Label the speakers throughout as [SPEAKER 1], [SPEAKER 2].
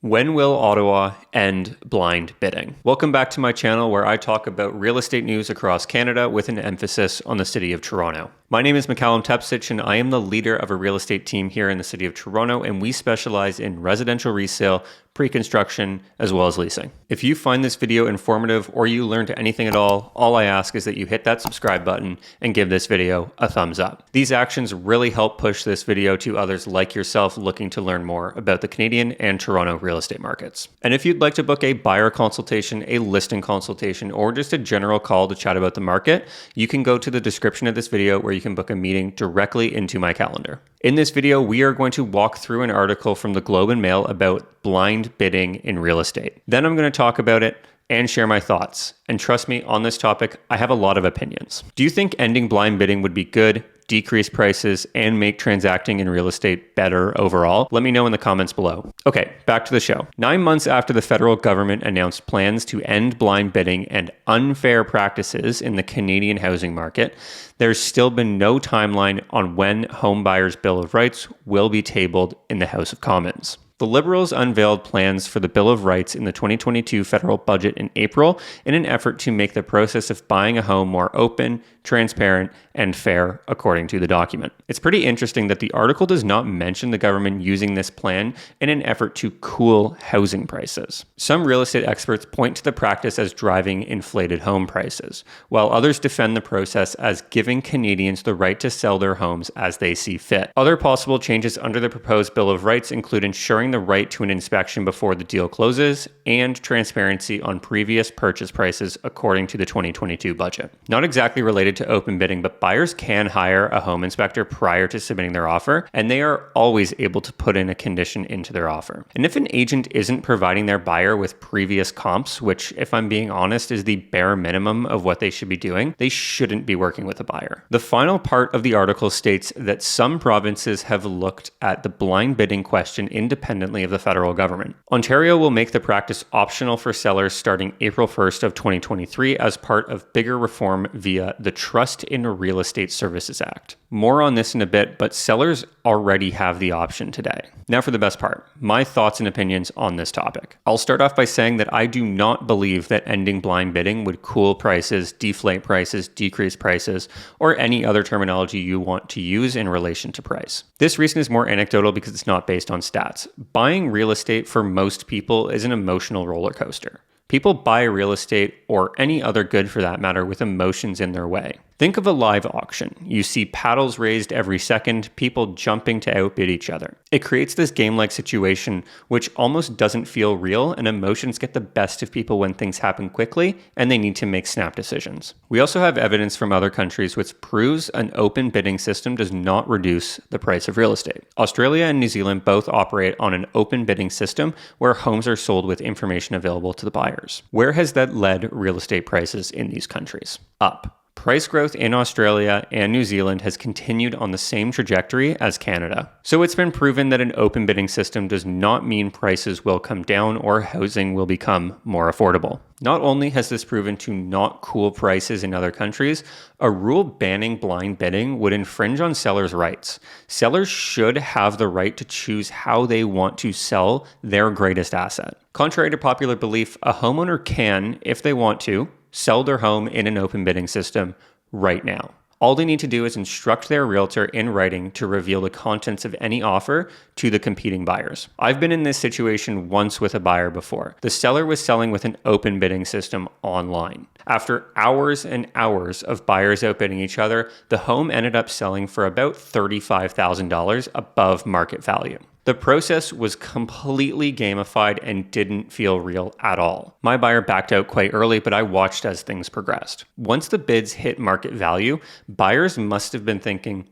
[SPEAKER 1] When will Ottawa end blind bidding? Welcome back to my channel where I talk about real estate news across Canada with an emphasis on the city of Toronto. My name is Macallum Tepsich and I am the leader of a real estate team here in the city of Toronto, and we specialize in residential resale, pre-construction, as well as leasing. If you find this video informative or you learned anything at all I ask is that you hit that subscribe button and give this video a thumbs up. These actions really help push this video to others like yourself looking to learn more about the Canadian and Toronto real estate markets. And if you'd like to book a buyer consultation, a listing consultation, or just a general call to chat about the market, you can go to the description of this video where you can book a meeting directly into my calendar. In this video, we are going to walk through an article from the Globe and Mail about blind bidding in real estate. Then I'm going to talk about it and share my thoughts. And trust me, on this topic, I have a lot of opinions. Do you think ending blind bidding would be good, decrease prices, and make transacting in real estate better overall? Let me know in the comments below. Okay, back to the show. 9 months after the federal government announced plans to end blind bidding and unfair practices in the Canadian housing market, there's still been no timeline on when home buyers' Bill of Rights will be tabled in the House of Commons. The Liberals unveiled plans for the Bill of Rights in the 2022 federal budget in April in an effort to make the process of buying a home more open, transparent, and fair, according to the document. It's pretty interesting that the article does not mention the government using this plan in an effort to cool housing prices. Some real estate experts point to the practice as driving inflated home prices, while others defend the process as giving Canadians the right to sell their homes as they see fit. Other possible changes under the proposed Bill of Rights include ensuring the right to an inspection before the deal closes and transparency on previous purchase prices according to the 2022 budget. Not exactly related to open bidding, but buyers can hire a home inspector prior to submitting their offer, and they are always able to put in a condition into their offer. And if an agent isn't providing their buyer with previous comps, which if I'm being honest is the bare minimum of what they should be doing, they shouldn't be working with a buyer. The final part of the article states that some provinces have looked at the blind bidding question independently of the federal government. Ontario will make the practice optional for sellers starting April 1st of 2023 as part of bigger reform via the Trust in Real Estate Services Act. More on this in a bit, but sellers already have the option today. Now for the best part, my thoughts and opinions on this topic. I'll start off by saying that I do not believe that ending blind bidding would cool prices, deflate prices, decrease prices, or any other terminology you want to use in relation to price. This reason is more anecdotal because it's not based on stats. Buying real estate for most people is an emotional roller coaster. People buy real estate, or any other good for that matter, with emotions in their way. Think of a live auction. You see paddles raised every second, people jumping to outbid each other. It creates this game-like situation which almost doesn't feel real, and emotions get the best of people when things happen quickly and they need to make snap decisions. We also have evidence from other countries which proves an open bidding system does not reduce the price of real estate. Australia and New Zealand both operate on an open bidding system where homes are sold with information available to the buyers. Where has that led real estate prices in these countries? Up. Price growth in Australia and New Zealand has continued on the same trajectory as Canada. So it's been proven that an open bidding system does not mean prices will come down or housing will become more affordable. Not only has this proven to not cool prices in other countries, a rule banning blind bidding would infringe on sellers' rights. Sellers should have the right to choose how they want to sell their greatest asset. Contrary to popular belief, a homeowner can, if they want to, sell their home in an open bidding system right now. All they need to do is instruct their realtor in writing to reveal the contents of any offer to the competing buyers. I've been in this situation once with a buyer before. The seller was selling with an open bidding system online. After hours and hours of buyers outbidding each other, the home ended up selling for about $35,000 above market value. The process was completely gamified and didn't feel real at all. My buyer backed out quite early, but I watched as things progressed. Once the bids hit market value, buyers must have been thinking,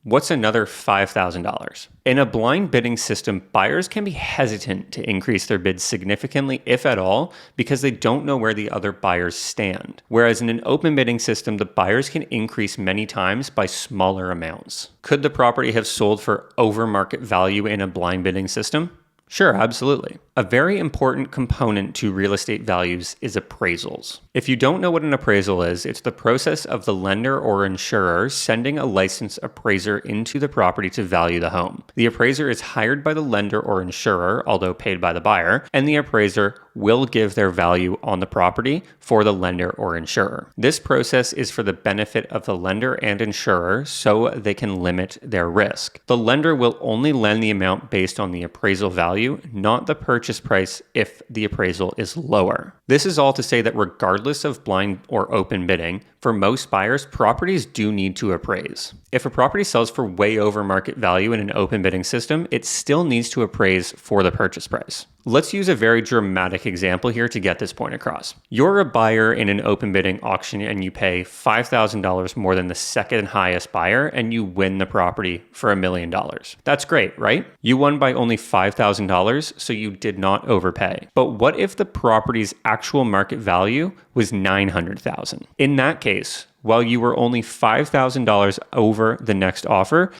[SPEAKER 1] what's another $5,000? In a blind bidding system, buyers can be hesitant to increase their bids significantly, if at all, because they don't know where the other buyers stand. Whereas in an open bidding system, the buyers can increase many times by smaller amounts. Could the property have sold for over market value in a blind bidding system? Sure, absolutely. A very important component to real estate values is appraisals. If you don't know what an appraisal is, it's the process of the lender or insurer sending a licensed appraiser into the property to value the home. The appraiser is hired by the lender or insurer, although paid by the buyer, and the appraiser will give their value on the property for the lender or insurer. This process is for the benefit of the lender and insurer so they can limit their risk. The lender will only lend the amount based on the appraisal value, not the purchase price if the appraisal is lower. This is all to say that regardless of blind or open bidding, for most buyers, properties do need to appraise. If a property sells for way over market value in an open bidding system, it still needs to appraise for the purchase price. Let's use a very dramatic example here to get this point across. You're a buyer in an open bidding auction and you pay $5,000 more than the second highest buyer and you win the property for $1 million. That's great, right? You won by only $5,000, so you did not overpay. But what if the property's actual market value was $900,000? In that case, while you were only $5,000 over the next offer,